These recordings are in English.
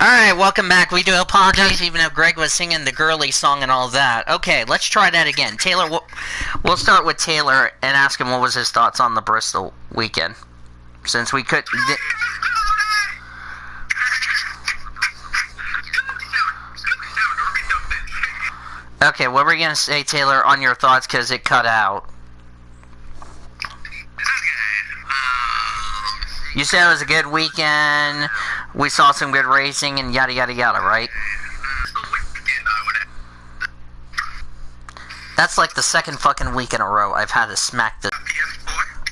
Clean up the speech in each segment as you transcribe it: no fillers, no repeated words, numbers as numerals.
Alright, welcome back. We do apologize even though Greg was singing the girly song and all that. Okay, let's try that again. Taylor, we'll start with Taylor and ask him what was his thoughts on the Bristol weekend. Since we could... Okay, what were you going to say, Taylor, on your thoughts because it cut out? You said it was a good weekend, we saw some good racing, and yada yada yada, right? That's like the second fucking week in a row I've had to smack the...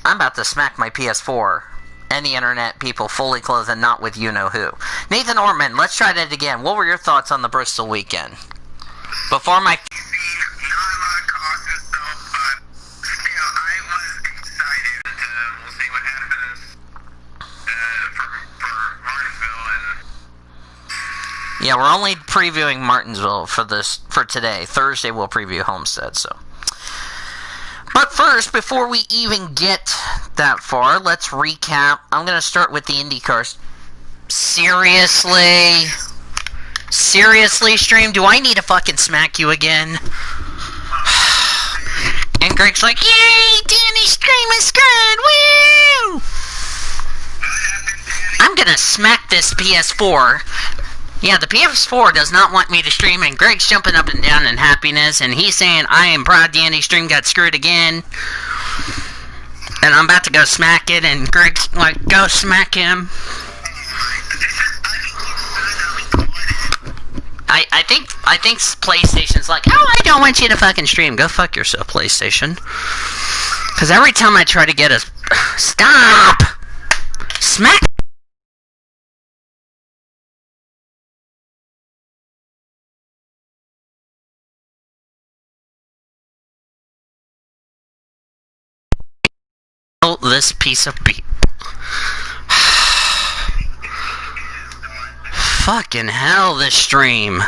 I'm about to smack my PS4 and the internet people fully clothed and not with you-know-who. Nathan Orman, let's try that again. What were your thoughts on the Bristol weekend? Before my... Yeah, we're only previewing Martinsville for today. Thursday we'll preview Homestead, so. But first, before we even get that far, let's recap. I'm going to start with the IndyCars. Seriously? Seriously, stream? Do I need to fucking smack you again? And Greg's like, yay, Danny stream is good, woo! I'm going to smack this PS4. Yeah, the PS4 does not want me to stream, and Greg's jumping up and down in happiness, and he's saying, I am proud Danny stream got screwed again. And I'm about to go smack it, and Greg's like, go smack him. I think PlayStation's like, oh, I don't want you to fucking stream. Go fuck yourself, PlayStation. Because every time I try to get a... Stop! Smack... this piece of beef. Fucking hell, this stream.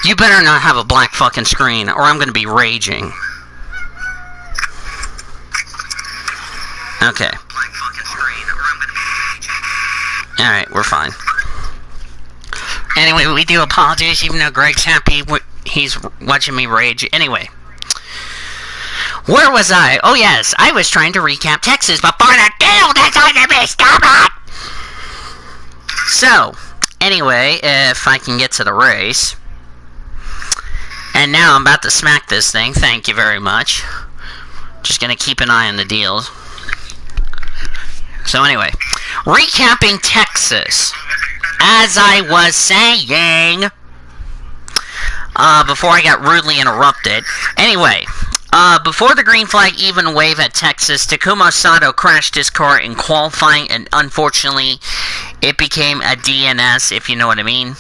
You better not have a black fucking screen, or I'm gonna be raging. Okay. Alright, we're fine. Anyway, we do apologize, even though Greg's happy he's watching me rage. Anyway. Where was I? Oh yes, I was trying to recap Texas before the deal decided to stop it! So, anyway, if I can get to the race. And now I'm about to smack this thing, thank you very much. Just gonna keep an eye on the deals. So anyway, recapping Texas. As I was saying, before I got rudely interrupted. Anyway, before the green flag even wave at Texas, Takuma Sato crashed his car in qualifying, and unfortunately, it became a DNS, if you know what I mean.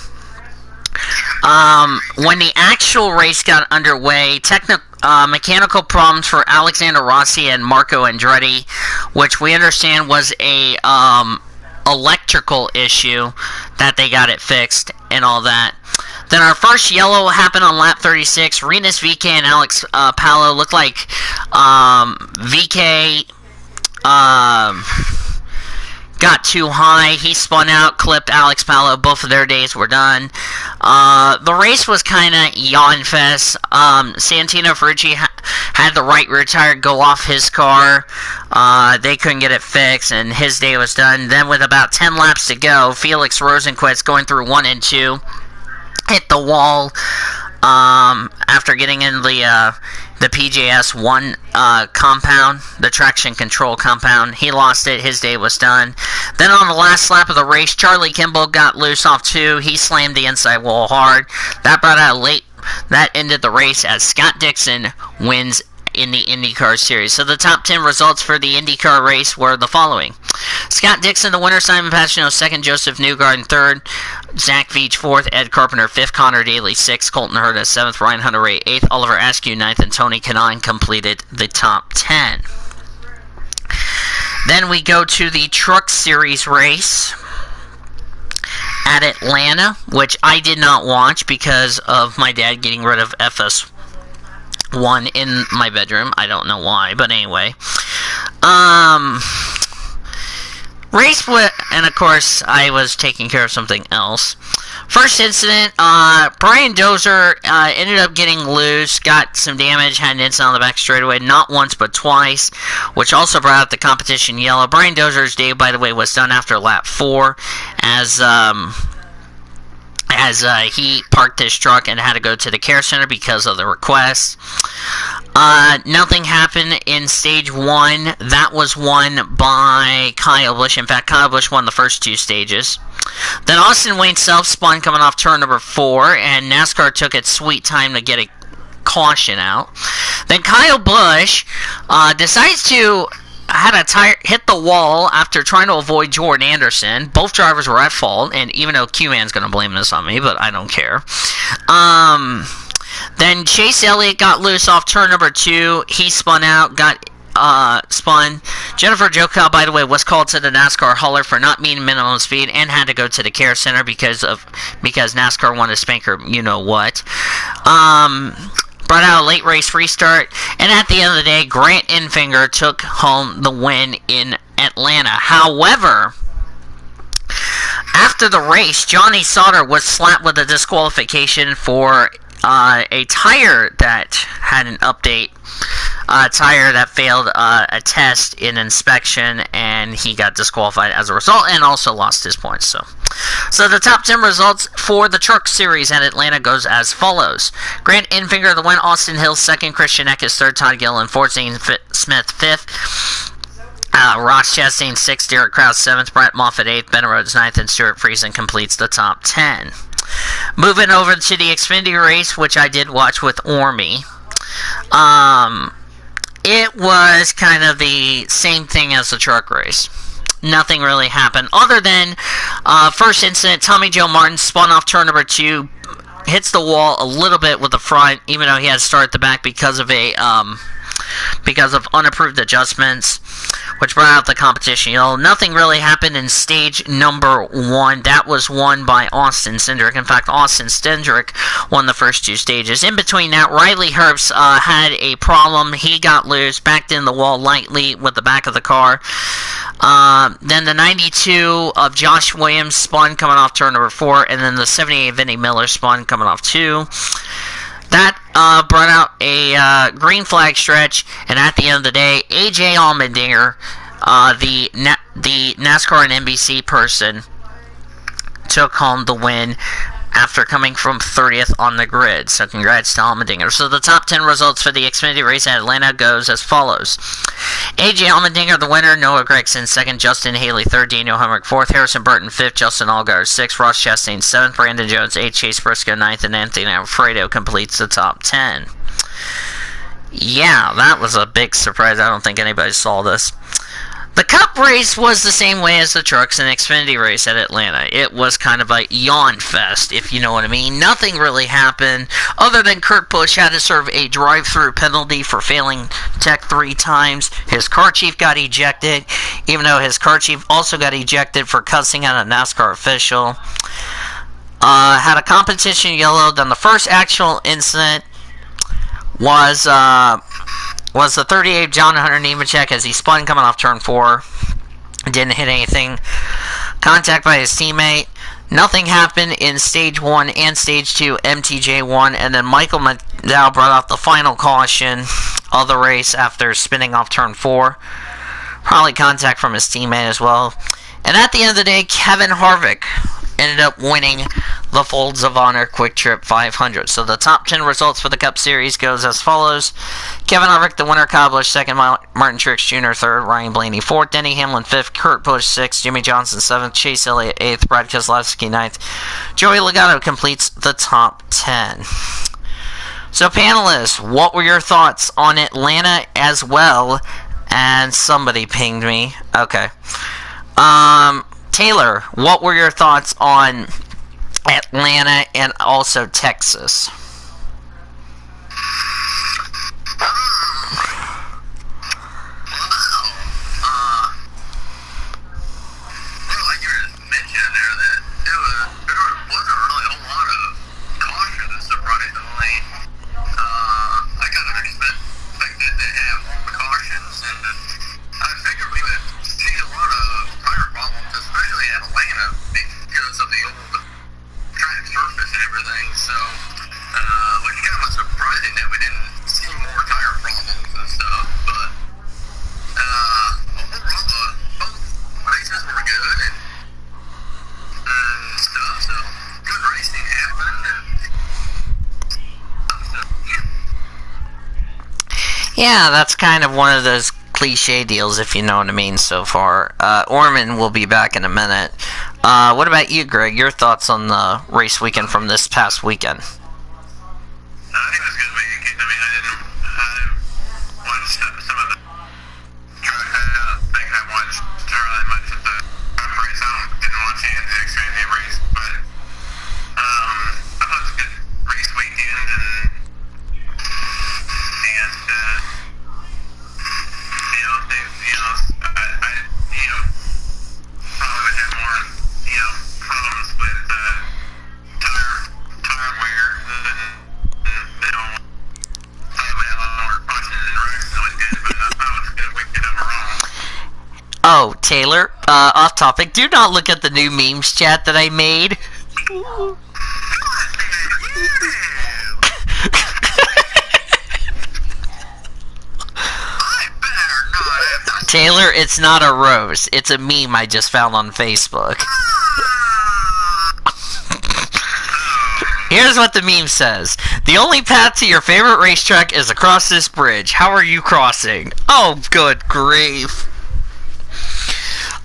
When the actual race got underway, mechanical problems for Alexander Rossi and Marco Andretti, which we understand was a electrical issue, that they got it fixed and all that. Then our first yellow happened on lap 36. Rinus VeeKay and Alex Palou looked like VeeKay got too high. He spun out, clipped Alex Palou. Both of their days were done. The race was kind of yawn fest. Santino Ferrucci had the right rear tire go off his car. They couldn't get it fixed, and his day was done. Then with about 10 laps to go, Felix Rosenqvist going through 1 and 2. Hit the wall after getting in the PJS 1 compound, the traction control compound. He lost it. His day was done. Then on the last lap of the race, Charlie Kimball got loose off 2. He slammed the inside wall hard. That brought out a late. That ended the race as Scott Dixon wins in the IndyCar Series. So the top 10 results for the IndyCar race were the following. Scott Dixon, the winner. Simon Pagenaud, 2nd. Joseph Newgarden, 3rd. Zach Veach, 4th. Ed Carpenter, 5th. Connor Daly, 6th. Colton Herta, 7th. Ryan Hunter-Reay, 8th. Oliver Askew, 9th. And Tony Kanaan completed the top 10. Then we go to the Truck Series race at Atlanta, which I did not watch because of my dad getting rid of FS1 in my bedroom. I don't know why, but anyway. Race and of course, I was taking care of something else. First incident, Brian Dozier ended up getting loose, got some damage, had an incident on the back straightaway, not once but twice, which also brought out the competition yellow. Brian Dozier's day, by the way, was done after lap 4, as he parked his truck and had to go to the care center because of the request. Nothing happened in stage 1. That was won by Kyle Busch. In fact, Kyle Busch won the first 2 stages. Then Austin Wayne self-spun coming off turn number 4, and NASCAR took its sweet time to get a caution out. Then Kyle Busch decides to had a tire hit the wall after trying to avoid Jordan Anderson. Both drivers were at fault, and even though Q-Man's going to blame this on me, but I don't care. Then Chase Elliott got loose off turn number 2. He spun out, got spun. Jennifer Jokel, by the way, was called to the NASCAR hauler for not meeting minimum speed and had to go to the care center because NASCAR wanted to spank her, you know what. Brought out a late race restart, and at the end of the day, Grant Enfinger took home the win in Atlanta. However, after the race, Johnny Sauter was slapped with a disqualification for a tire that had an update, a tire that failed a test in inspection, and he got disqualified as a result and also lost his points. So the top 10 results for the Truck Series at Atlanta goes as follows. Grant Enfinger, the win. Austin Hill, 2nd. Christian Eckes, 3rd. Todd Gilliland, 4th. Zane Smith, 5th. Ross Chastain, 6th. Derek Kraus, 7th. Brett Moffitt, 8th. Ben Rhodes, 9th. And Stuart Friesen completes the top 10. Moving over to the Xfinity race, which I did watch with Ormy. It was kind of the same thing as the truck race. Nothing really happened other than first incident. Tommy Joe Martin spun off turn number 2, hits the wall a little bit with the front, even though he had to start at the back because of unapproved adjustments, which brought out the competition yellow. Nothing really happened in stage number 1. That was won by Austin Cindric. In fact, Austin Cindric won the first 2 stages. In between that, Riley Herbst had a problem. He got loose, backed in the wall lightly with the back of the car. Then the 92 of Josh Williams spun coming off turn number 4, and then the 78 Vinnie Miller spun coming off 2. That brought out a green flag stretch, and at the end of the day, AJ Allmendinger, the NASCAR and NBC person, took home the win after coming from 30th on the grid. So congrats to Allmendinger. So the top 10 results for the Xfinity race at Atlanta goes as follows. AJ Allmendinger, the winner. Noah Gragson, 2nd. Justin Haley, 3rd. Daniel Hemrick, 4th. Harrison Burton, 5th. Justin Allgaier, 6th. Ross Chastain, 7th. Brandon Jones, 8th. Chase Briscoe, 9th. And Anthony Alfredo completes the top 10. Yeah, that was a big surprise. I don't think anybody saw this. The Cup race was the same way as the Trucks and Xfinity race at Atlanta. It was kind of a yawn fest, if you know what I mean. Nothing really happened, other than Kurt Busch had to serve a drive-through penalty for failing tech 3 times. His car chief got ejected, even though his car chief also got ejected for cussing at a NASCAR official. Had a competition yellow. Then the first actual incident was the 38 John Hunter Nemechek as he spun coming off turn 4. Didn't hit anything. Contact by his teammate. Nothing happened in stage 1 and stage 2, MTJ1. And then Michael McDowell brought out the final caution of the race after spinning off turn 4. Probably contact from his teammate as well. And at the end of the day, Kevin Harvick ended up winning the Folds of Honor Quick Trip 500. So the top 10 results for the Cup Series goes as follows. Kevin Harvick, the winner. Kyle Busch, 2nd. Martin Truex Jr., 3rd. Ryan Blaney, 4th. Denny Hamlin, 5th. Kurt Busch, 6th. Jimmy Johnson, 7th. Chase Elliott, 8th. Brad Keselowski, 9th. Joey Logano completes the top 10. So panelists, what were your thoughts on Atlanta as well? And somebody pinged me. Okay. Taylor, what were your thoughts on Atlanta and also Texas? Cautions, and I figured we would see a lot of tire problems Yeah, that's kind of one of those cliche deals, if you know what I mean, so far. Orman will be back in a minute. What about you, Greg? Your thoughts on the race weekend from this past weekend? I think it was a good weekend. I mean, I watched some of the. I don't think I watched really much of the race. Didn't watch any of the Xfinity race, but I thought it was a good race weekend, and probably would have more, problems with tire wear than probably have a lot more cautions and wrecks than we did, but I thought it was a good weekend overall. Oh, Taylor, off topic. Do not look at the new memes chat that I made. Taylor, it's not a rose. It's a meme I just found on Facebook. Here's what the meme says. The only path to your favorite racetrack is across this bridge. How are you crossing? Oh, good grief.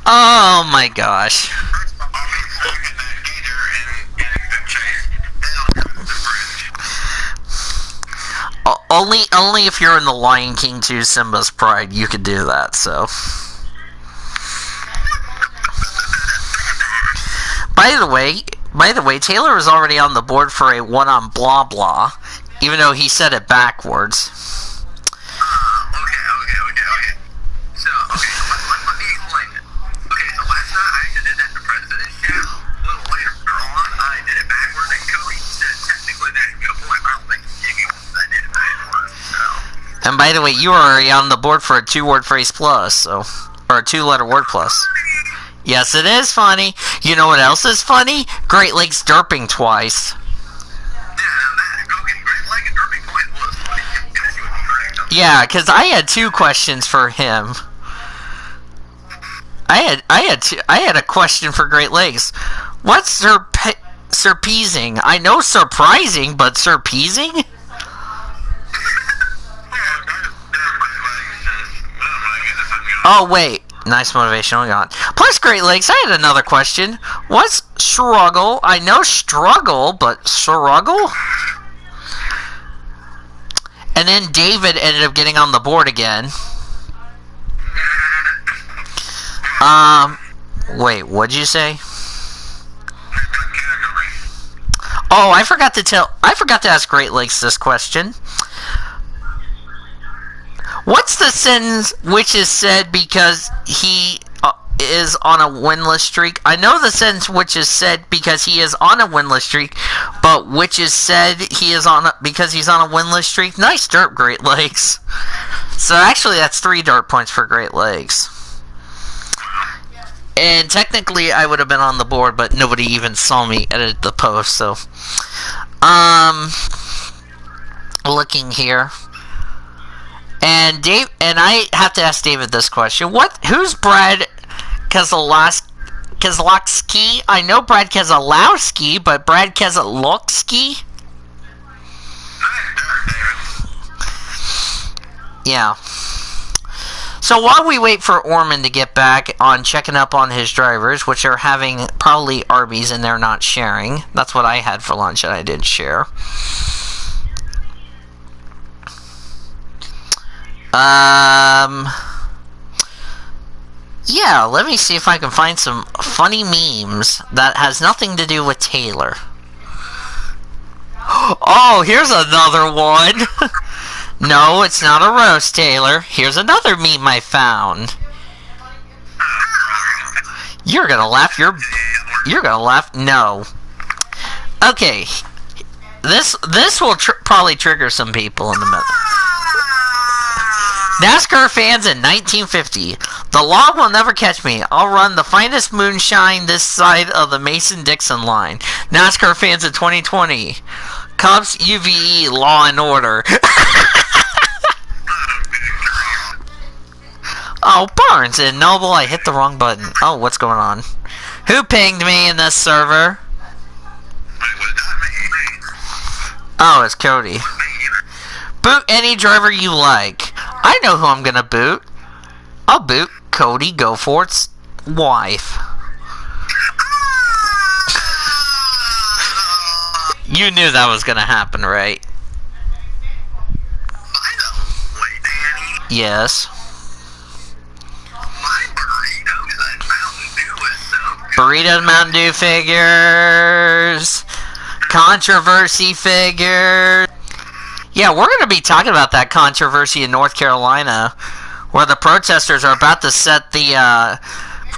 Oh my gosh. Only if you're in the Lion King 2 Simba's Pride, you could do that, so. By the way, Taylor is already on the board for a one on blah blah, even though he said it backwards. Okay. So, let me explain it. Okay, so last night I actually did that in the president's chat. A little later on, I did it backwards, and Cody said technically that's a good point, but I don't think Jimmy wants that did it backwards, so. And by the way, you are already on the board for a 2-word phrase plus, so, or a 2-letter word plus. Yes, it is funny. You know what else is funny? Great Lakes derping twice. Yeah, because I had 2 questions for him. I had a question for Great Lakes. What's surprising? I know surprising, but surprising? Oh wait. Nice motivational got. Plus, Great Lakes, I had another question. What's struggle? I know struggle, but struggle? And then David ended up getting on the board again. Wait, what'd you say? Oh, I forgot to ask Great Lakes this question. What's the sentence which is said because he is on a winless streak? I know the sentence which is said because he is on a winless streak, but which is said he is because he's on a winless streak? Nice derp, Great Lakes. So actually that's 3 derp points for Great Lakes. And technically I would have been on the board, but nobody even saw me edit the post, so. Looking here. And I have to ask David this question. Who's Brad Keselowski? I know Brad Keselowski, but Brad Keselowski? Yeah. So while we wait for Orman to get back on checking up on his drivers, which are having probably Arby's and they're not sharing. That's what I had for lunch and I didn't share. Yeah, let me see if I can find some funny memes that has nothing to do with Taylor. Oh, here's another one. No, it's not a roast, Taylor. Here's another meme I found. You're gonna laugh. You're gonna laugh. No. Okay. This will probably trigger some people in the middle. NASCAR fans in 1950. The law will never catch me. I'll run the finest moonshine this side of the Mason-Dixon line. NASCAR fans in 2020. Cops, UVE, Law and Order. Oh, Barnes and Noble, I hit the wrong button. Oh, what's going on? Who pinged me in this server? Oh, it's Cody. Boot any driver you like. I know who I'm gonna boot. I'll boot Cody Goforth's wife. You knew that was gonna happen, right? Wait, Danny? Yes. My burritos at Mountain Dew is so good. Burritos, Mountain Dew figures. Controversy figures. Yeah, we're going to be talking about that controversy in North Carolina, where the protesters are about to set the,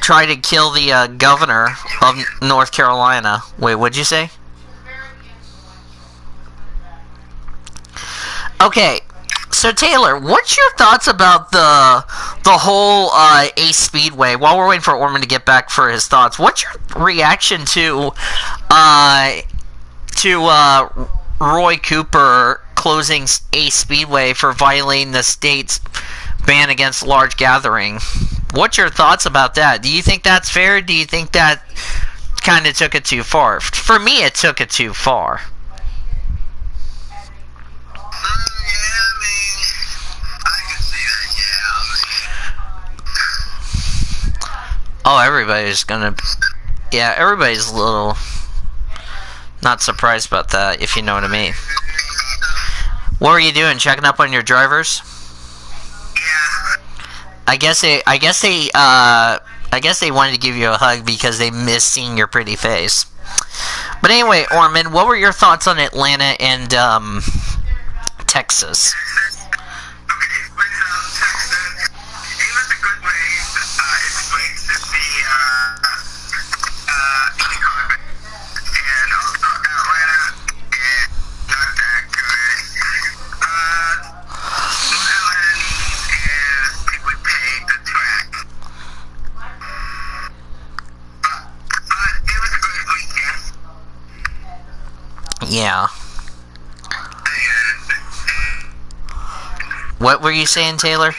try to kill the governor of North Carolina. Wait, what'd you say? Okay, so Taylor, what's your thoughts about the whole Ace Speedway? While we're waiting for Orman to get back for his thoughts, what's your reaction to Roy Cooper closing Ace Speedway for violating the state's ban against large gathering? What's your thoughts about that? Do you think that's fair? Do you think that kind of took it too far? For me, it took it too far. Oh, everybody's gonna... Yeah, everybody's a little... not surprised about that, if you know what I mean. What were you doing? Checking up on your drivers? Yeah. I guess they wanted to give you a hug because they missed seeing your pretty face. But anyway, Orman, what were your thoughts on Atlanta and Texas? Yeah. What were you saying, Taylor?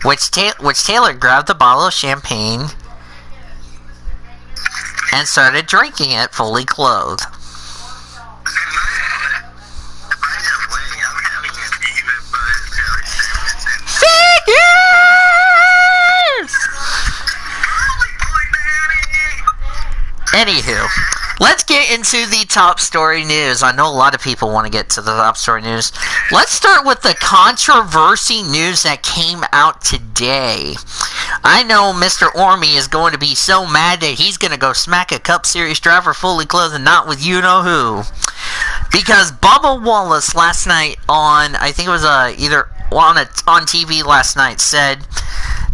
Which Taylor grabbed the bottle of champagne and started drinking it fully clothed. Anywho, let's get into the top story news. I know a lot of people want to get to the top story news. Let's start with the controversy news that came out today. I know Mr. Ormy is going to be so mad that he's going to go smack a Cup Series driver fully clothed and not with you-know-who. Because Bubba Wallace last night on, I think it was on TV last night, said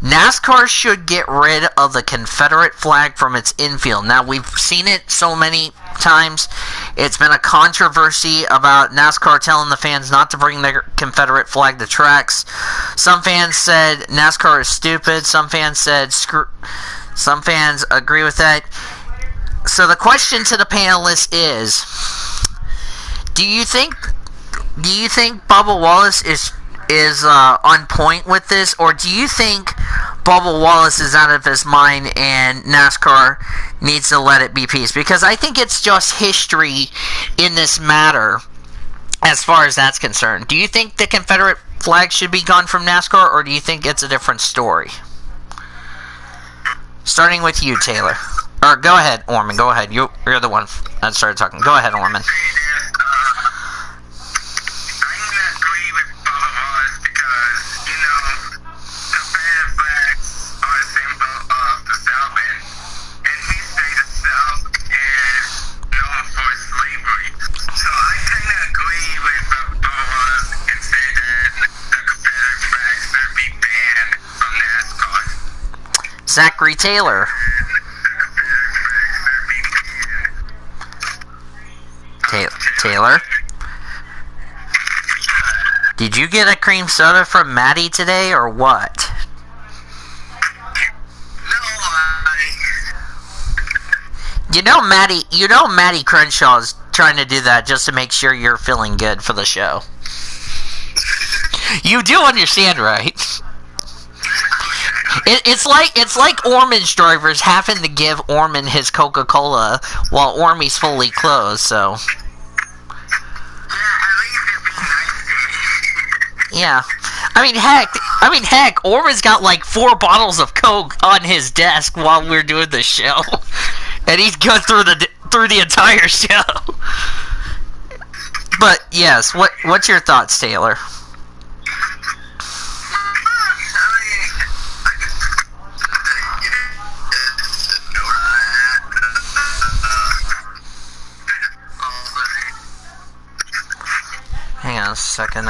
NASCAR should get rid of the Confederate flag from its infield. Now, we've seen it so many times. It's been a controversy about NASCAR telling the fans not to bring their Confederate flag to tracks. Some fans said NASCAR is stupid. Some fans said Some fans agree with that. So the question to the panelists is, do you think Bubba Wallace is on point with this, or do you think Bubba Wallace is out of his mind and NASCAR needs to let it be peace? Because I think it's just history in this matter as far as that's concerned. Do you think the Confederate flag should be gone from NASCAR, or do you think it's a different story? Starting with you, Taylor. Or go ahead, Orman. Go ahead. You're the one that started talking. Go ahead, Orman. Zachary Taylor. Taylor? Did you get a cream soda from Maddie today, or what? You know Maddie Crenshaw's trying to do that just to make sure you're feeling good for the show. You do understand, right? It's like Orman's drivers having to give Orman his Coca-Cola while Ormy's fully closed. So yeah, I mean heck, Orman's got like 4 bottles of Coke on his desk while we're doing the show, and he's going through the entire show. But yes, what's your thoughts, Taylor? Hang on a second,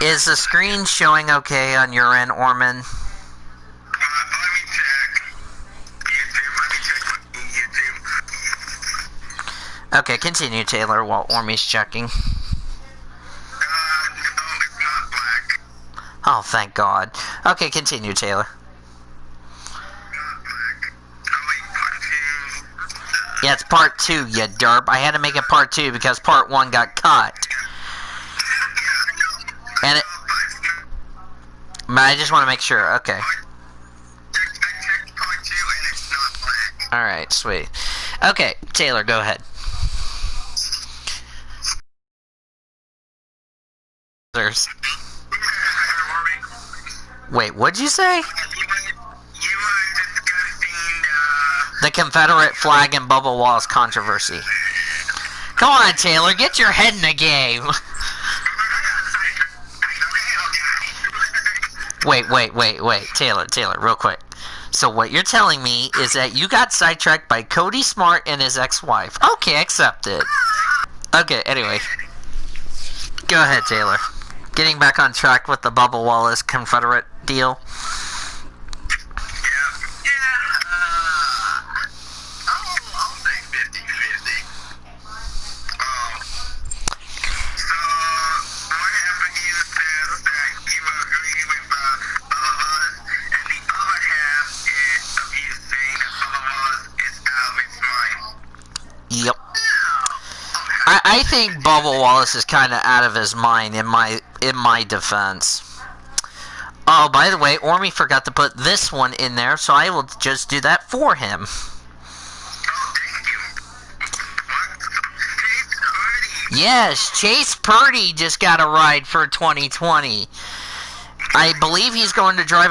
is the screen showing okay on your end, Orman? Okay, continue, Taylor, while Ormy's checking. No, it's not black. Oh, thank God. Okay, continue, Taylor. Yeah, it's part 2, you derp. I had to make it part 2 because part 1 got cut. And it... But I just want to make sure. Okay. Alright, sweet. Okay, Taylor, go ahead. Wait, what'd you say? The Confederate flag and Bubba Wallace controversy. Come on, Taylor, get your head in the game. Wait, Taylor, real quick. So what you're telling me is that you got sidetracked by Cody Smart and his ex-wife. Okay, accepted. Okay, anyway. Go ahead, Taylor. Getting back on track with the Bubba Wallace Confederate deal. Yep. I think Bubba Wallace is kind of out of his mind in my defense. Oh, by the way, Ormy forgot to put this one in there, so I will just do that for him. Yes, Chase Purdy just got a ride for 2020. I believe he's going to drive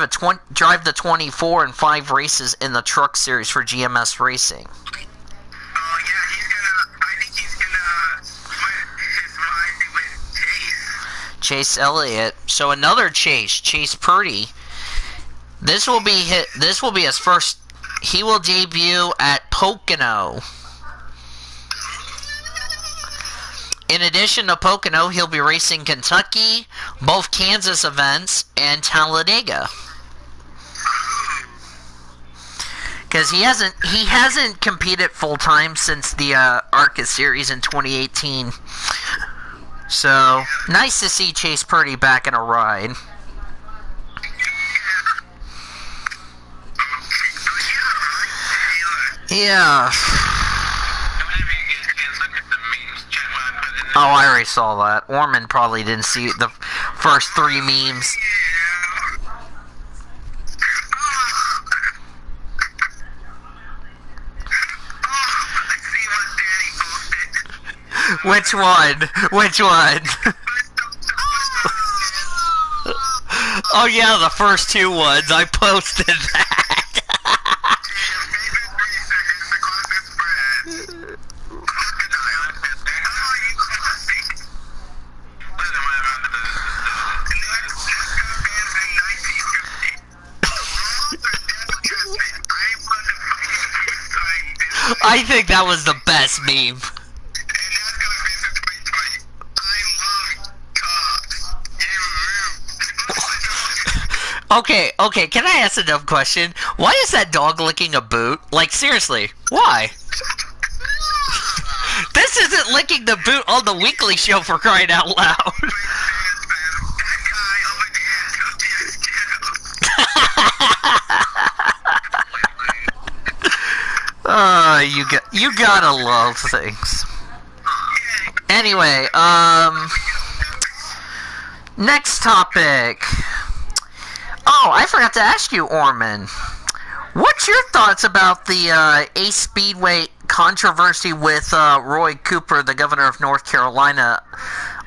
the 24 and 5 races in the Truck Series for GMS Racing. Chase Elliott. So another Chase Purdy. This will be his first. He will debut at Pocono. In addition to Pocono, he'll be racing Kentucky, both Kansas events, and Talladega. Because he hasn't competed full time since the ARCA series in 2018. So nice to see Chase Purdy back in a ride. Yeah. Oh, I already saw that. Orman probably didn't see the first 3 memes. Which one? Oh yeah, the first 2 ones. I posted that. I think that was the best meme. Okay, can I ask a dumb question? Why is that dog licking a boot? Like, seriously, why? This isn't licking the boot on the weekly show, for crying out loud. You gotta love things. Anyway, next topic. Oh, I forgot to ask you, Orman. What's your thoughts about the Ace Speedway controversy with Roy Cooper, the governor of North Carolina,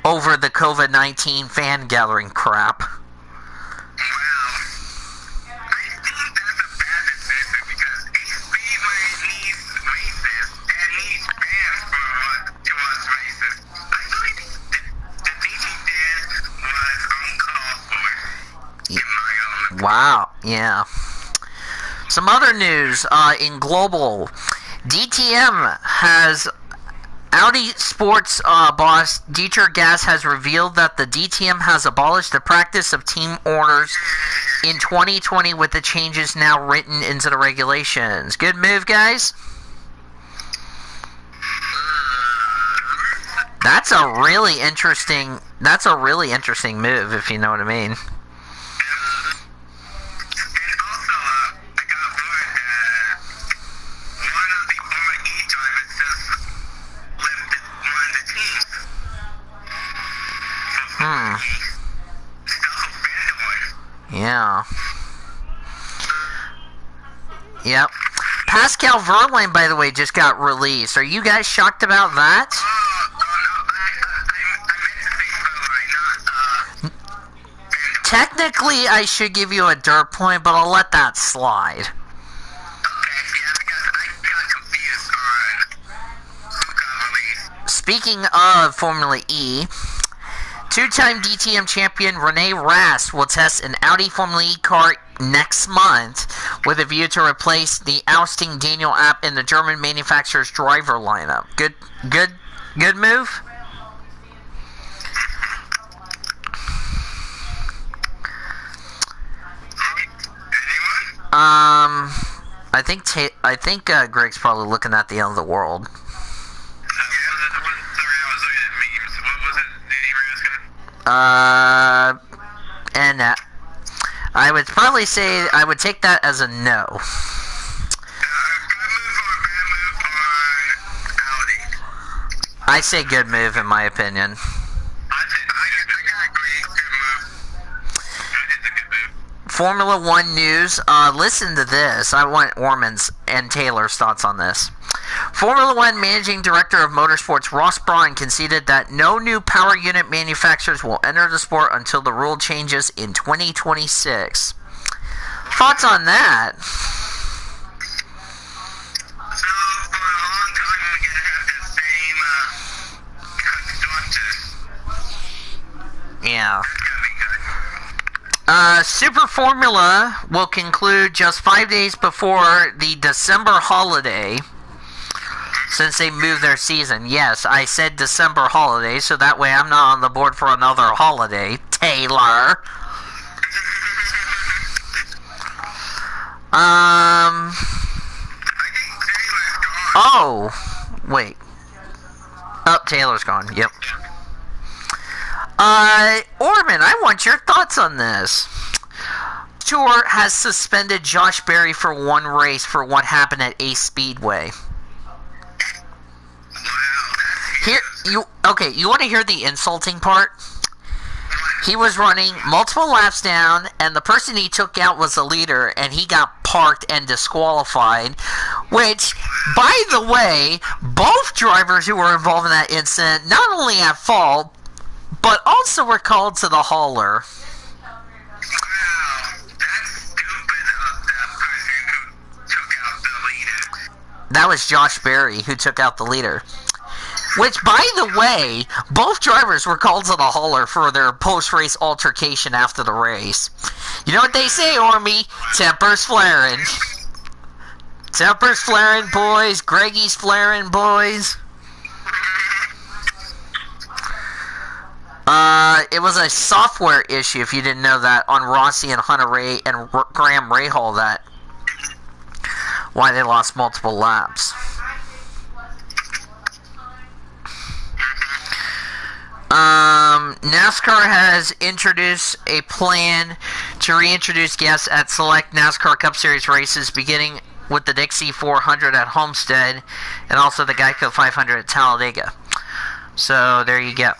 over the COVID-19 fan gathering crap? Well, I think that's a bad decision because Ace Speedway needs races and needs fans to watch races. I think the thing he did was uncalled for, in my own. Wow, yeah. Some other news in global. DTM has Audi Sports boss Dieter Gas has revealed that the DTM has abolished the practice of team orders in 2020 with the changes now written into the regulations. Good move, guys. That's a really interesting move, if you know what I mean. Yeah. Yep. Pascal Verlaine, by the way, just got released. Are you guys shocked about that? Technically, I should give you a dirt point, but I'll let that slide. Speaking of Formula E, two-time DTM champion Rene Rast will test an Audi Formula E car next month with a view to replace the ousting Daniel App in the German manufacturer's driver lineup. Good move? I think Greg's probably looking at the end of the world. And I would probably say I would take that as a no. I say good move in my opinion. Formula One news. Listen to this. I want Orman's and Taylor's thoughts on this. Formula One Managing Director of Motorsports Ross Brawn conceded that no new power unit manufacturers will enter the sport until the rule changes in 2026. Thoughts on that? So, for a long time, we're going to have the same constructors. Yeah. Super Formula will conclude just 5 days before the December holiday, since they moved their season. Yes, I said December holiday, so that way I'm not on the board for another holiday. Taylor. Oh, wait. Oh, Taylor's gone. Yep. Orman, I want your thoughts on this. Tour has suspended Josh Berry for one race for what happened at Ace Speedway. Here, you want to hear the insulting part? He was running multiple laps down, and the person he took out was the leader, and he got parked and disqualified, which, by the way, both drivers who were involved in that incident not only at fault, but also were called to the hauler. That was Josh Berry who took out the leader. Which, by the way, both drivers were called to the hauler for their post-race altercation after the race. You know what they say, Army? Tempers flaring. Tempers flaring, boys. Greggy's flaring, boys. It was a software issue, if you didn't know that, on Rossi and Hunter Ray and Graham Rahal, that why they lost multiple laps. NASCAR has introduced a plan to reintroduce guests at select NASCAR Cup Series races, beginning with the Dixie 400 at Homestead and also the Geico 500 at Talladega. So there you go.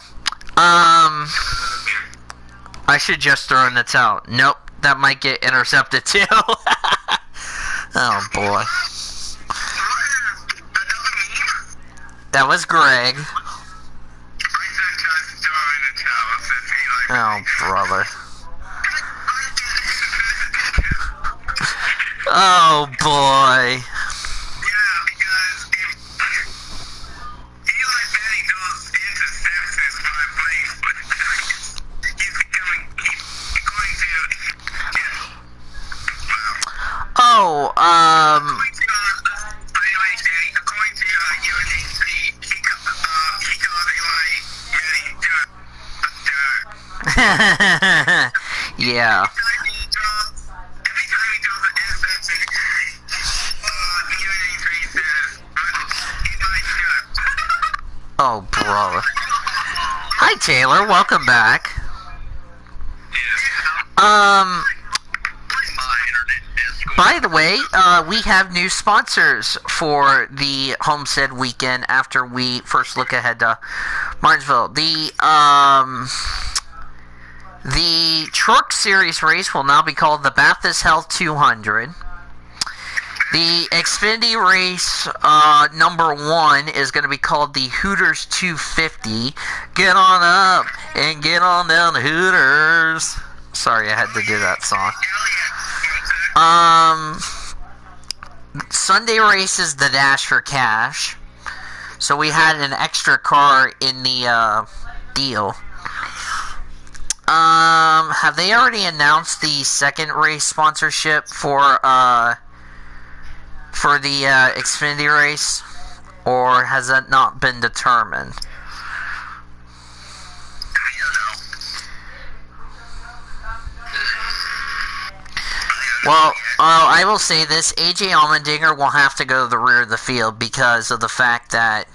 I should just throw in the towel. Nope, that might get intercepted too. Oh boy. That was Greg. Oh brother. Oh boy. Oh, yeah. Oh, brother. Hi, Taylor. Welcome back. By the way, we have new sponsors for the Homestead weekend after we first look ahead to Martinsville. The Truck Series race will now be called the Baptist Health 200. The Xfinity race number 1 is going to be called the Hooters 250. Get on up and get on down to Hooters. Sorry, I had to do that song. Sunday race is the Dash for Cash. So we had an extra car in the deal. Have they already announced the second race sponsorship for the Xfinity race, or has that not been determined? Well, I will say this: AJ Allmendinger will have to go to the rear of the field because of the fact that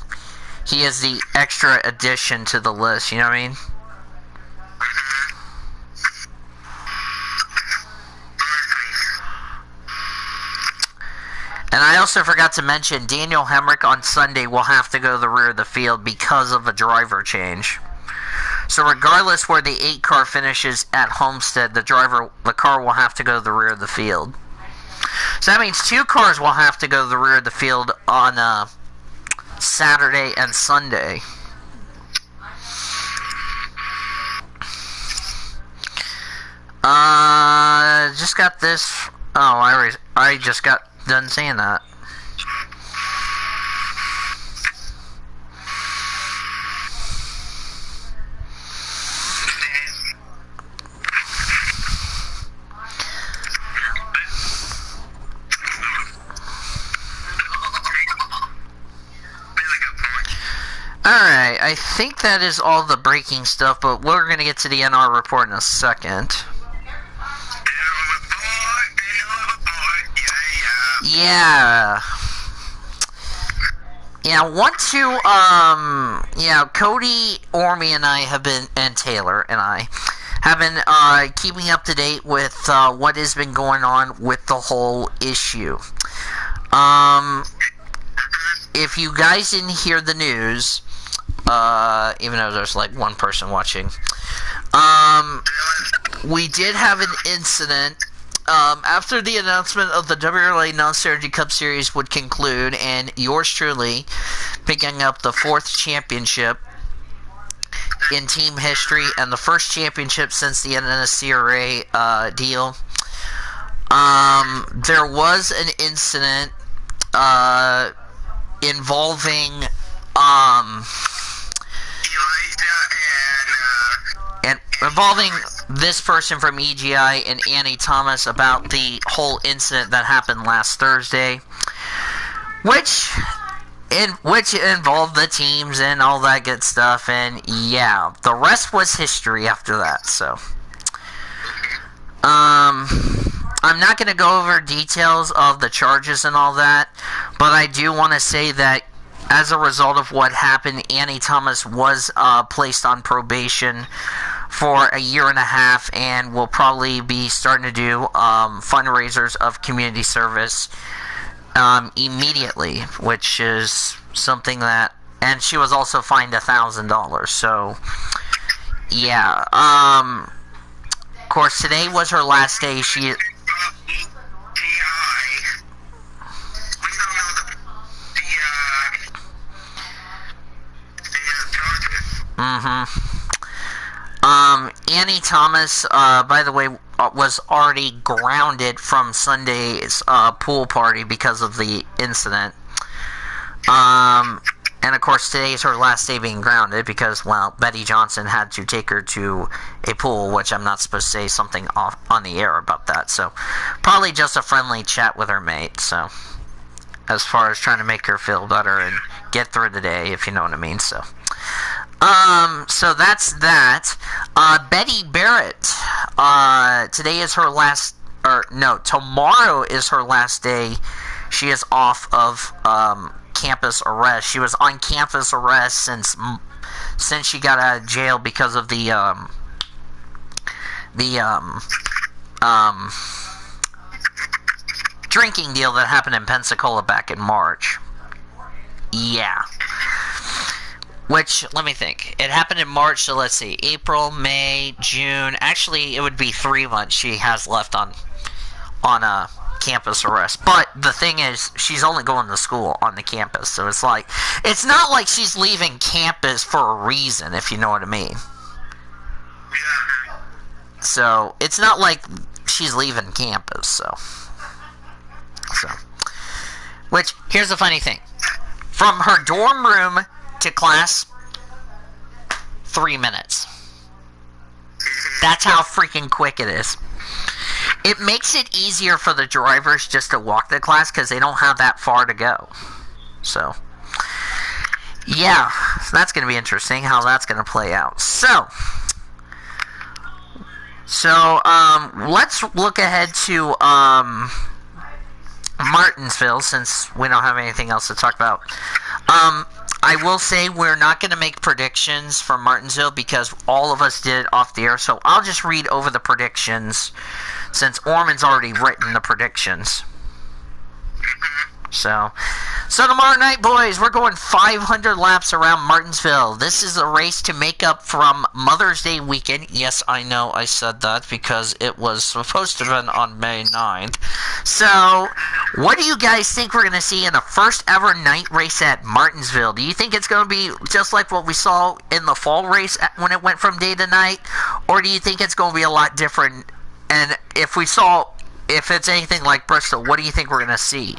he is the extra addition to the list. You know what I mean? And I also forgot to mention Daniel Hemrick on Sunday will have to go to the rear of the field because of a driver change. So regardless where the 8 car finishes at Homestead, the car will have to go to the rear of the field. So that means 2 cars will have to go to the rear of the field on Saturday and Sunday. Just got this. Oh, I just got done saying that. Alright, I think that is all the breaking stuff, but we're going to get to the NR report in a second. Yeah. Yeah, Cody, Ormy, and I have been, and Taylor and I have been keeping up to date with what has been going on with the whole issue. If you guys didn't hear the news, even though there's like one person watching, we did have an incident after the announcement of the WRLA Non-Strategy Cup Series would conclude, and yours truly picking up the 4th championship in team history and the first championship since the NSCRA deal. There was an incident involving involving this person from EGI and Annie Thomas about the whole incident that happened last Thursday, which involved the teams and all that good stuff, and yeah, the rest was history after that. So I'm not going to go over details of the charges and all that, but I do want to say that as a result of what happened, Annie Thomas was placed on probation for a year and a half, and will probably be starting to do fundraisers of community service immediately, which is something that, and she was also fined $1,000. So yeah, course, today was her last day. She... We don't know the charges. Annie Thomas, by the way, was already grounded from Sunday's pool party because of the incident. And of course, today is her last day being grounded because, well, Betty Johnson had to take her to a pool, which I'm not supposed to say something off on the air about that. So, probably just a friendly chat with her mate. So, as far as trying to make her feel better and get through the day, if you know what I mean. So, so that's that. Betty Barrett. Today is her last, or no, tomorrow is her last day. She is off of campus arrest. She was on campus arrest since she got out of jail because of the drinking deal that happened in Pensacola back in March. Yeah. Which, let me think. It happened in March, so let's see. April, May, June. Actually, it would be 3 months she has left on campus arrest. But the thing is, she's only going to school on the campus. So it's like, it's not like she's leaving campus for a reason, if you know what I mean. So, it's not like she's leaving campus, so. Which, here's the funny thing. From her dorm room to class, 3 minutes. That's how freaking quick it is. It makes it easier for the drivers just to walk to class because they don't have that far to go. So, yeah, that's going to be interesting how that's going to play out. So, let's look ahead to Martinsville since we don't have anything else to talk about. I will say we're not going to make predictions for Martinsville because all of us did it off the air. So I'll just read over the predictions since Orman's already written the predictions. So tomorrow night, boys, we're going 500 laps around Martinsville. This is a race to make up from Mother's Day weekend. Yes, I know I said that because it was supposed to have been on May 9th. So, what do you guys think we're going to see in the first ever night race at Martinsville? Do you think it's going to be just like what we saw in the fall race when it went from day to night? Or do you think it's going to be a lot different? And if it's anything like Bristol, what do you think we're going to see?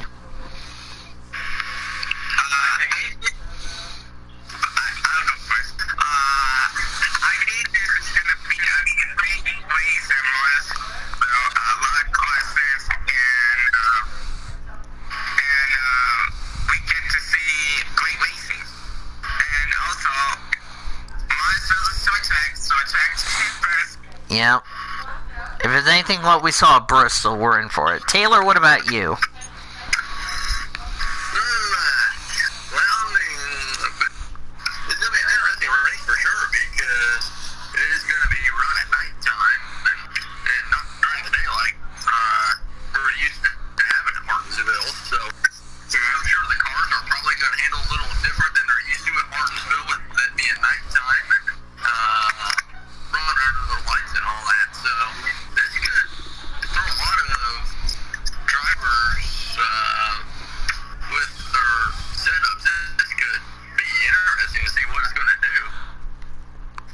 Yeah. If it's anything what we saw at Bristol, we're in for it. Taylor, what about you?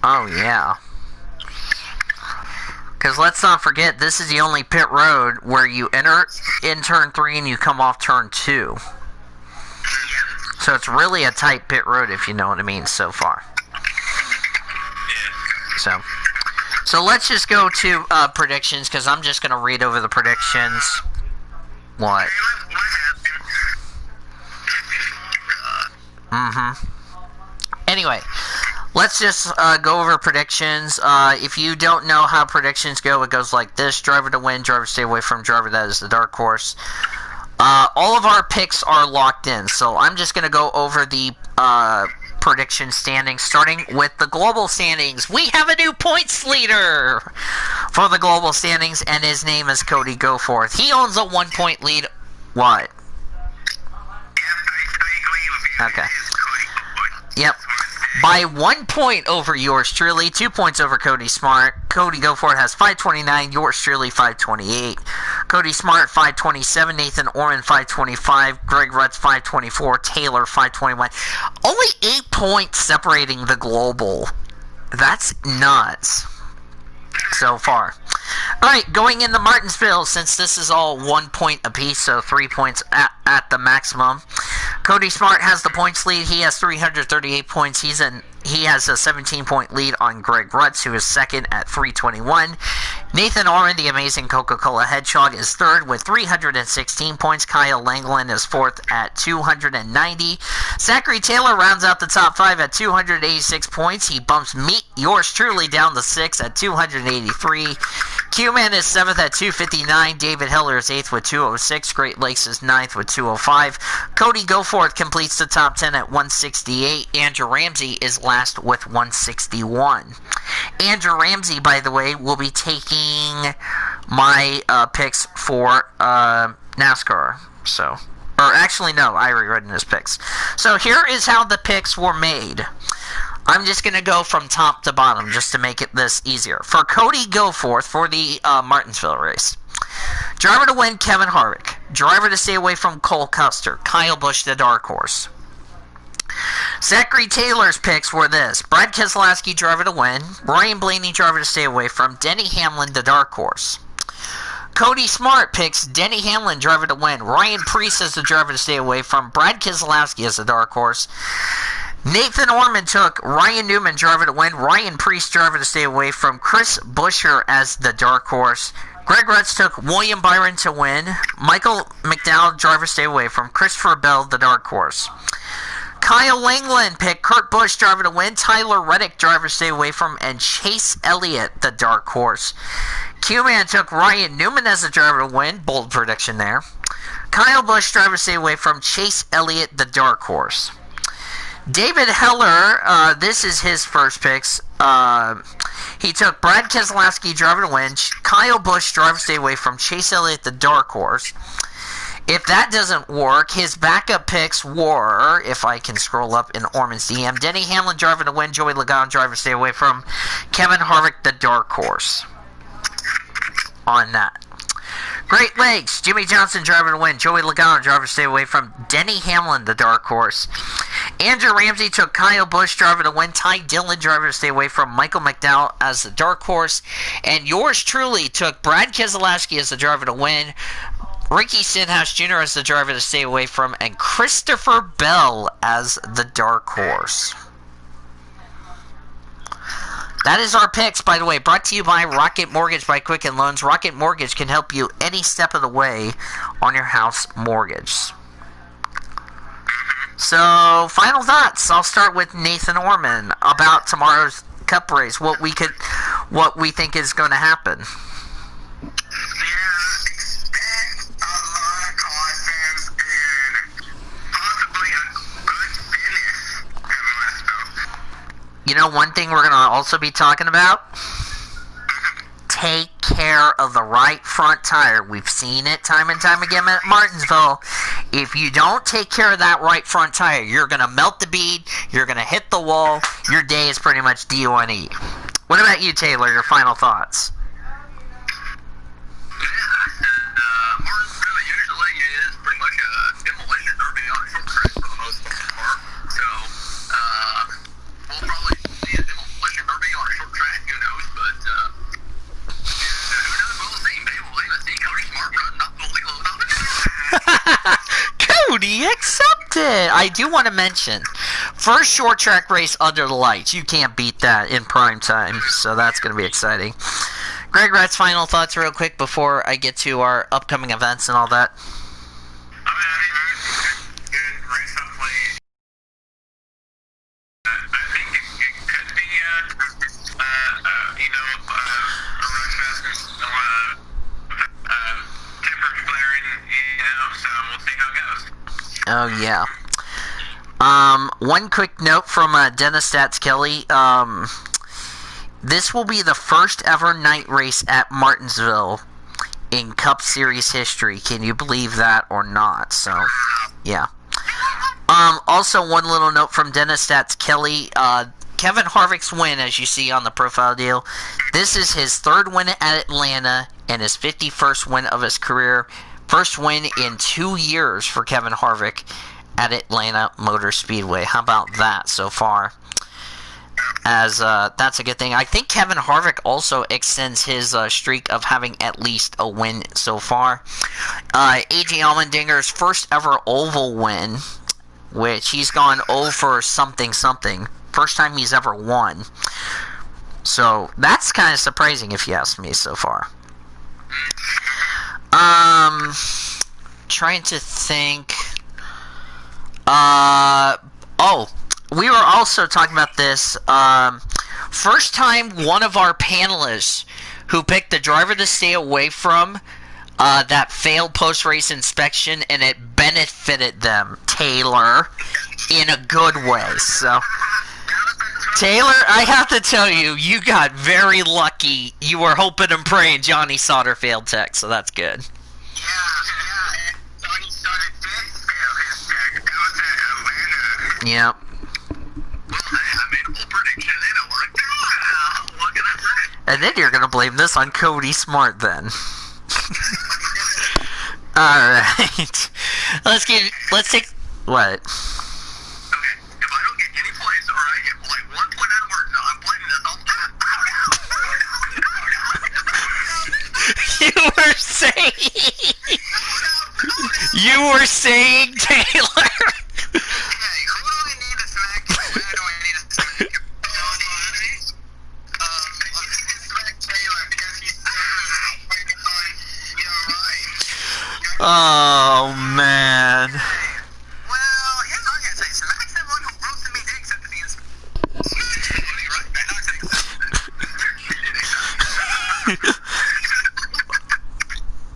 Oh, yeah. Because let's not forget, this is the only pit road where you enter in turn 3 and you come off turn 2. So it's really a tight pit road, if you know what I mean, so far. So let's just go to predictions, because I'm just going to read over the predictions. What? Anyway, let's just go over predictions. If you don't know how predictions go, it goes like this. Driver to win, driver stay away from, driver that is the dark horse. All of our picks are locked in, so I'm just going to go over the prediction standings, starting with the global standings. We have a new points leader for the global standings, and his name is Cody Goforth. He owns a 1-point lead. What? Yeah, I agree with you. Okay. Yep. by 1 point over yours truly, 2 points over Cody Smart. Cody Goforth has 529, yours truly 528. Cody Smart 527, Nathan Orman 525, Greg Rutz 524, Taylor 521. Only 8 points separating the global. That's nuts so far. Alright, going into Martinsville, since this is all 1 point apiece, so 3 points at the maximum. Cody Smart has the points lead. He has 338 points. He has a 17-point lead on Greg Rutz, who is second at 321. Nathan Orman, the amazing Coca-Cola Hedgehog, is third with 316 points. Kyle Langland is fourth at 290. Zachary Taylor rounds out the top 5 at 286 points. He bumps yours truly down to 6 at 283. Q-Man is 7th at 259. David Hiller is 8th with 206. Great Lakes is 9th with 205. Cody Goforth completes the top 10 at 168. Andrew Ramsey is last with 161. Andrew Ramsey, by the way, will be taking my picks for NASCAR. So, or actually, no, I already read in his picks. So here is how the picks were made. I'm just going to go from top to bottom just to make it this easier. For Cody Goforth for the Martinsville race. Driver to win, Kevin Harvick. Driver to stay away from, Cole Custer. Kyle Busch, the dark horse. Zachary Taylor's picks were this. Brad Keselowski, driver to win. Ryan Blaney, driver to stay away from. Denny Hamlin, the dark horse. Cody Smart picks Denny Hamlin, driver to win. Ryan Preece as the driver to stay away from. Brad Keselowski as the dark horse. Nathan Orman took Ryan Newman, driver to win. Ryan Preece, driver to stay away from. Chris Buescher as the dark horse. Greg Rutz took William Byron to win. Michael McDowell, driver to stay away from. Christopher Bell, the dark horse. Kyle Langland picked Kurt Busch, driver to win. Tyler Reddick, driver to stay away from. And Chase Elliott, the dark horse. Q-Man took Ryan Newman as the driver to win. Bold prediction there. Kyle Busch, driver to stay away from. Chase Elliott, the dark horse. David Heller, this is his first picks. He took Brad Keselowski, driver to win. Kyle Busch, driver to stay away from. Chase Elliott, the dark horse. If that doesn't work, his backup picks were, if I can scroll up in Orman's DM, Denny Hamlin, driver to win. Joey Logano, driver to stay away from. Kevin Harvick, the dark horse. On that. Great Lakes, Jimmy Johnson, driver to win. Joey Logano, driver to stay away from. Denny Hamlin, the dark horse. Andrew Ramsey took Kyle Busch, driver to win. Ty Dillon, driver to stay away from. Michael McDowell as the dark horse. And yours truly took Brad Keselowski as the driver to win. Ricky Stenhouse Jr. as the driver to stay away from. And Christopher Bell as the dark horse. That is our picks, by the way, brought to you by Rocket Mortgage by Quicken Loans. Rocket Mortgage can help you any step of the way on your house mortgage. So, final thoughts. I'll start with Nathan Orman about tomorrow's Cup race. What we think is going to happen. You know, one thing we're going to also be talking about? Take care of the right front tire. We've seen it time and time again at Martinsville. If you don't take care of that right front tire, you're going to melt the bead, you're going to hit the wall, your day is pretty much D-O-N-E. What about you, Taylor? Your final thoughts? Martinsville usually is pretty much a demolition derby on a short track for the most part. So, we'll probably see a demolition derby on a short track, who knows, but who knows, we'll see. Maybe we'll even see Cody Smart running up the legal Cody, accept it! I do want to mention, first short track race under the lights. You can't beat that in prime time, so that's going to be exciting. Greg Rat's final thoughts real quick before I get to our upcoming events and all that. Oh, yeah. One quick note from Dennis Stats Kelly. This will be the first ever night race at Martinsville in Cup Series history. Can you believe that or not? So, yeah. Also, one little note from Dennis Stats Kelly. Kevin Harvick's win, as you see on the profile deal, this is his third win at Atlanta and his 51st win of his career. First win in 2 years for Kevin Harvick at Atlanta Motor Speedway. How about that so far? As that's a good thing. I think Kevin Harvick also extends his streak of having at least a win so far. A.J. Allmendinger's first ever oval win, which he's gone over something. First time he's ever won. So that's kind of surprising if you ask me so far. Trying to think. We were also talking about this. First time one of our panelists who picked the driver to stay away from that failed post-race inspection, and it benefited them, Taylor, in a good way. So, Taylor, I have to tell you, you got very lucky. You were hoping and praying Johnny Sauter failed tech, so that's good. Yeah. Johnny Sauter did fail his tech. That was at Atlanta. Yep. Well, I made a whole prediction and it worked out. What can I say? And then you're going to blame this on Cody Smart then. Alright. Let's take... What? Okay, if I don't get any points or I get like 1 point out of work, no, I'm blaming this on... You were saying Taylor. Hey, who do I need to smack? Where do I need to smack? You need to smack Taylor because he's right behind. You're right. Oh, man. Well, here's what I'm gonna say. Smack someone who roasted me did accept to be right back.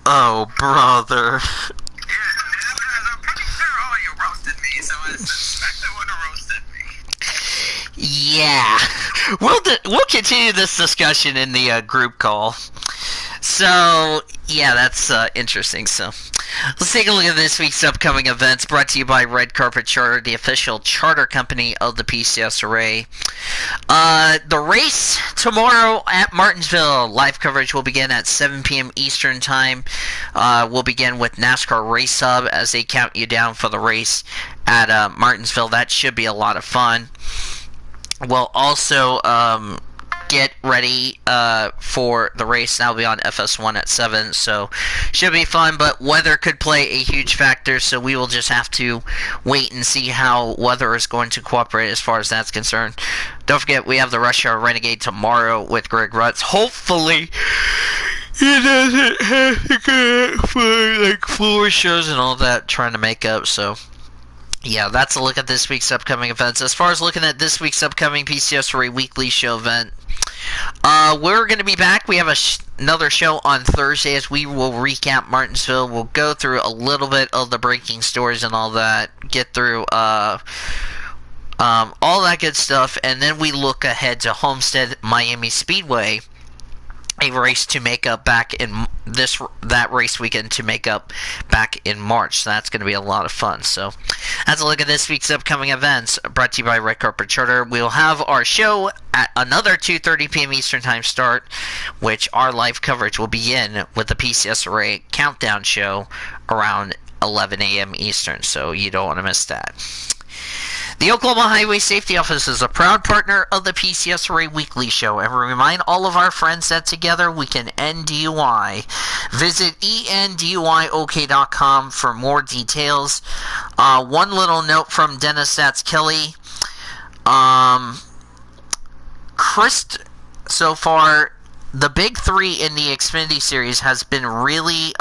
Oh, brother. I'm pretty sure all you roasted me, so I suspect someone who roasted me. Yeah. We'll continue this discussion in the group call. So, yeah, that's interesting. So, let's take a look at this week's upcoming events brought to you by Red Carpet Charter, the official charter company of the PCSRA. The race tomorrow at Martinsville. Live coverage will begin at 7 p.m. Eastern Time. We'll begin with NASCAR Race Hub as they count you down for the race at Martinsville. That should be a lot of fun. We'll also get ready for the race. That'll be on FS1 at 7, so should be fun, but weather could play a huge factor, so we will just have to wait and see how weather is going to cooperate as far as that's concerned. Don't forget, we have the Rush Hour Renegade tomorrow with Greg Rutz. Hopefully, he doesn't have to go for like 4 shows and all that trying to make up, so... yeah, that's a look at this week's upcoming events. As far as looking at this week's upcoming PCSRA weekly show event, we're going to be back. We have another show on Thursday as we will recap Martinsville. We'll go through a little bit of the breaking stories and all that, get through all that good stuff, and then we look ahead to Homestead Miami Speedway, a race to make up back in that race weekend to make up back in March. So that's going to be a lot of fun. So that's a look at this week's upcoming events brought to you by Red Carpet Charter. We'll have our show at another 2:30 p.m. Eastern Time start, which our live coverage will begin with the PCSRA countdown show around 11 a.m. Eastern. So you don't want to miss that. The Oklahoma Highway Safety Office is a proud partner of the PCSRA Weekly Show, and we remind all of our friends that together we can end DUI. Visit enduyok.com for more details. One little note from Dennis Stats Kelly. Chris, so far, the big three in the Xfinity Series has been really...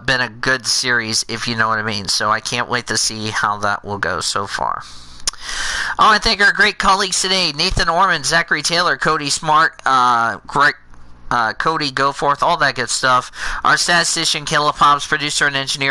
been a good series, if you know what I mean. So I can't wait to see how that will go so far. I want to thank our great colleagues today: Nathan Orman, Zachary Taylor, Cody Smart, Cody Goforth, all that good stuff. Our statistician, Caleb Hobbs, producer and engineer